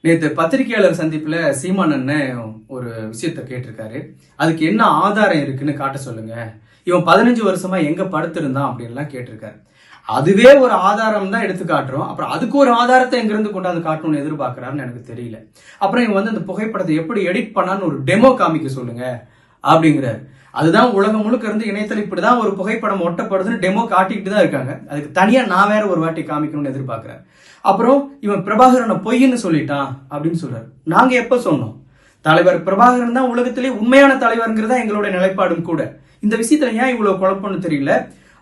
நேற்று பத்திரிகையாளர் சந்திப்புல சீமான் அண்ணன் ஒரு விஷயத்த கேட்டிருக்காரு. அதுக்கு என்ன ஆதாரம் இருக்குன்னு காட்ட சொல்லுங்க, இவன் 15 வருஷமா எங்க படுத்திருந்தான் அப்படின்லாம் கேட்டிருக்காரு. அதுவே ஒரு ஆதாரம் தான் எடுத்து காட்டுறோம். அப்புறம் அதுக்கு ஒரு ஆதாரத்தை எங்கிருந்து கொண்டாந்து காட்டணும்னு எதிர்பார்க்கிறாருன்னு எனக்கு தெரியல. அப்புறம் இவன் அந்த புகைப்படத்தை எப்படி எடிட் பண்ணான்னு ஒரு டெமோ காமிக்க சொல்லுங்க அப்படிங்கிறாரு. அதுதான் உலகம் முழுக்க இருந்து இணையத்தில் இப்படிதான் ஒரு புகைப்படம் ஒட்டப்படுதுன்னு டெமோ காட்டிக்கிட்டு தான் இருக்காங்க. அதுக்கு தனியா நான் வேற ஒரு வாட்டி காமிக்கணும்னு எதிர்பார்க்கிறேன். அப்புறம் இவன் பிரபாகரனை பொய்ன்னு சொல்லிட்டான் அப்படின்னு சொல்றாரு. நாங்க எப்ப சொன்னோம்? தலைவர் பிரபாகரன் தான் உலகத்திலே உண்மையான தலைவர்ங்கிறதா எங்களுடைய நிலைப்பாடும் கூட. இந்த விஷயத்துல ஏன் இவ்வளவு குழப்பம்னு தெரியல.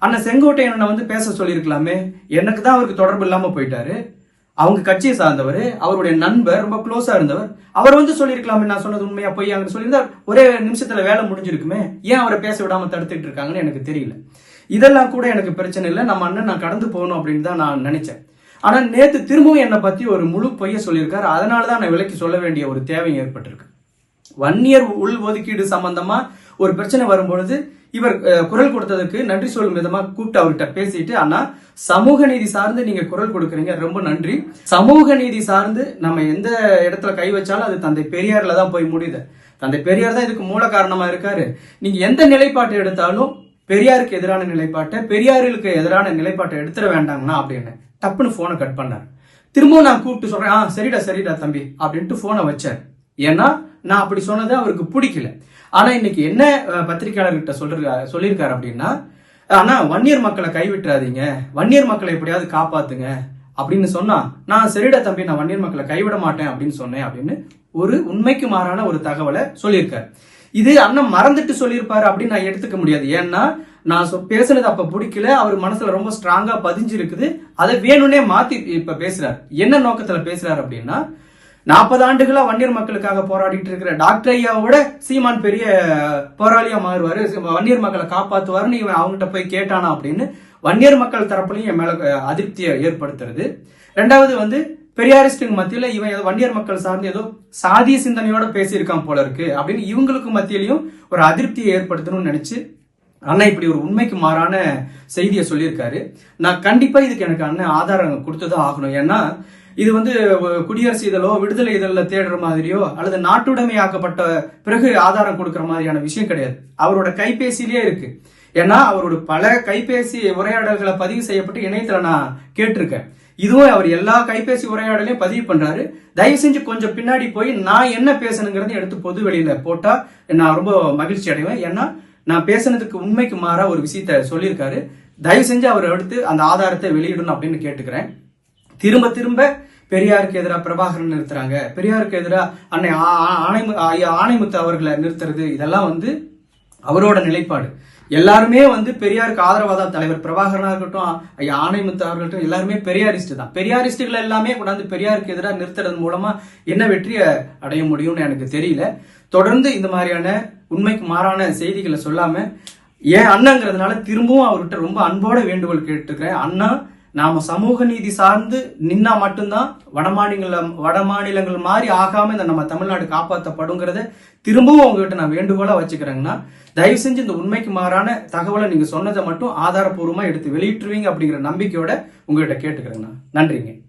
அண்ணன் செங்கோட்டையனை வந்து பேச சொல்லியிருக்கலாமே. எனக்கு தான் அவருக்கு தொடர்பு இல்லாம போயிட்டாரு. அவங்க கட்சியை சார்ந்தவர், அவருடைய நண்பர், ரொம்ப க்ளோஸா இருந்தவர். அவர் வந்து சொல்லியிருக்கலாமே நான் சொன்னது உண்மையா பொய்யா சொல்லியிருந்தா ஒரே நிமிஷத்துல வேலை முடிஞ்சிருக்குமே. ஏன் அவரை பேச விடாம தடுத்துட்டு இருக்காங்கன்னு எனக்கு தெரியல. இதெல்லாம் கூட எனக்கு பிரச்சனை இல்லை. நம்ம அண்ணன் நான் கடந்து போகணும் அப்படின்னு தான் நான் நினைச்சேன். ஆனா நேத்து திரும்பவும் என்னை பத்தி ஒரு முழு பொய்ய சொல்லியிருக்காரு. அதனாலதான் நான் விலைக்கு சொல்ல வேண்டிய ஒரு தேவை ஏற்பட்டிருக்கு. வன்னியர் உள் ஒதுக்கீடு சம்பந்தமா ஒரு பிரச்சனை வரும்பொழுது இவர் குரல் கொடுத்ததுக்கு நன்றி சொல்லும் விதமா கூப்பிட்டு அவர்கிட்ட பேசிட்டு, ஆனா சமூக நீதி சார்ந்து நீங்க குரல் கொடுக்குறீங்க, ரொம்ப நன்றி. சமூக நீதி சார்ந்து நம்ம எந்த இடத்துல கை வச்சாலும் அது தந்தை பெரியார்ல தான் போய் முடியுது. தந்தை பெரியார் தான் இதுக்கு மூல காரணமா இருக்காரு. நீங்க எந்த நிலைப்பாட்டை எடுத்தாலும் பெரியாருக்கு எதிரான நிலைப்பாட்டை, பெரியாருக்கு எதிரான நிலைப்பாட்டை எடுத்துட வேண்டாங்கண்ணா அப்படின்னு டப்புன்னு போனை கட் பண்ணார். திரும்பவும் நான் கூப்பிட்டு சொல்றேன், சரிடா தம்பி அப்படின்ட்டு போனை வச்சார். ஏன்னா நான் அப்படி சொன்னது அவருக்கு பிடிக்கல. ஆனா இன்னைக்கு என்ன பத்திரிகையாளர்கிட்ட சொல்லியிருக்காரு அப்படின்னா, ஆனா வன்னியர் மக்களை கைவிட்டுறாதீங்க, வன்னியர் மக்களை எப்படியாவது காப்பாத்துங்க அப்படின்னு சொன்னா, நான் சரிடா தம்பி நான் வன்னியர் மக்களை கைவிட மாட்டேன் அப்படின்னு சொன்னேன் அப்படின்னு ஒரு உண்மைக்கு மாறான ஒரு தகவலை சொல்லியிருக்காரு. இது அண்ணன் மறந்துட்டு சொல்லியிருப்பாரு அப்படின்னு நான் எடுத்துக்க முடியாது. ஏன்னா நான் பேசுனது அப்ப பிடிக்கல, அவர் மனசுல ரொம்ப ஸ்ட்ராங்கா பதிஞ்சிருக்குது. அதை வேணும்னே மாத்தி இப்ப பேசுறாரு. என்ன நோக்கத்துல பேசுறாரு அப்படின்னா, 40 ஆண்டுகளா வன்னியர் மக்களுக்காக போராடிட்டு இருக்கிற டாக்டர் ஐயாவோட சீமான் பெரிய போராளியா மாறுவாரு, வன்னியர் மக்களை காப்பாத்துவாருன்னு இவன் அவங்ககிட்ட போய் கேட்டானா அப்படின்னு வன்னியர் மக்கள் தரப்புலையும் என் மேல அதிருப்தியை ஏற்படுத்துறது. ரெண்டாவது வந்து பெரியாரிஸ்டுக்கு மத்தியில இவன் வன்னியர் மக்கள் சார்ந்து ஏதோ சாதிய சிந்தனையோட பேசியிருக்கான் போல இருக்கு அப்படின்னு இவங்களுக்கு மத்தியிலையும் ஒரு அதிருப்தியை ஏற்படுத்தணும்னு நினைச்சு அண்ணா இப்படி ஒரு உண்மைக்கு மாறான செய்தியை சொல்லியிருக்காரு. நான் கண்டிப்பா இதுக்கு எனக்கு அண்ணன் ஆதாரம் கொடுத்துதான் ஆகணும். ஏன்னா இது வந்து குடியரசு இதழோ விடுதலை இதழில் தேடுற மாதிரியோ அல்லது நாட்டுடைமையாக்கப்பட்ட பிறகு ஆதாரம் கொடுக்கற மாதிரியான விஷயம் கிடையாது. அவரோட கைபேசியிலேயே இருக்கு. ஏன்னா அவரோட பல கைபேசி உரையாடல்களை பதிவு செய்யப்பட்டு இணையத்துல நான் கேட்டிருக்கேன். இதுவும் அவர் எல்லா கைபேசி உரையாடலையும் பதிவு பண்றாரு. தயவு செஞ்சு கொஞ்சம் பின்னாடி போய் நான் என்ன பேசணுங்கிறத எடுத்து பொது வெளியில போட்டா நான் ரொம்ப மகிழ்ச்சி அடைவேன். ஏன்னா நான் பேசுனதுக்கு உண்மைக்கு மாறா ஒரு விஷயத்த சொல்லியிருக்காரு. தயவு செஞ்சு அவர் எடுத்து அந்த ஆதாரத்தை வெளியிடணும் அப்படின்னு கேட்டுக்கிறேன். திரும்ப பெரியாருக்கு எதிராக பிரபாகரன் நிறுத்துறாங்க, பெரியாருக்கு எதிராக அன்னை ஆணைமுத்து அவர்களை நிறுத்துறது, இதெல்லாம் வந்து அவரோட நிலைப்பாடு. எல்லாருமே வந்து பெரியாருக்கு ஆதரவா தான், தலைவர் பிரபாகரனா இருக்கட்டும், ஐயா ஆணைமுத்து அவர்கள்ட்டும் எல்லாருமே பெரியாரிஸ்ட் தான். பெரியாரிஸ்டுகள் எல்லாமே கொண்டாந்து பெரியாருக்கு எதிராக நிறுத்துறது மூலமா என்ன வெற்றியை அடைய முடியும்னு எனக்கு தெரியல. தொடர்ந்து இந்த மாதிரியான உண்மைக்கு மாறான செய்திகளை சொல்லாம ஏன் அண்ணங்கிறதுனால திரும்பவும் அவர்கிட்ட ரொம்ப அன்போட வேண்டுகோள் கேட்டுக்கிறேன். அண்ணா, நாம சமூக நீதி சார்ந்து நின்னா மட்டும்தான் வடமாநிலங்கள் மாதிரி ஆகாம இந்த நம்ம தமிழ்நாடு காப்பாற்றப்படுங்கிறத திரும்பவும் உங்ககிட்ட நான் வேண்டுகோளா வச்சுக்கிறேங்கன்னா, தயவு செஞ்சு இந்த உண்மைக்கு மாறான தகவலை நீங்க சொன்னதை மட்டும் ஆதாரப்பூர்வமா எடுத்து வெளியிட்டுருவீங்க அப்படிங்கிற நம்பிக்கையோட உங்ககிட்ட கேட்டுக்கிறேங்கண்ணா. நன்றிங்க.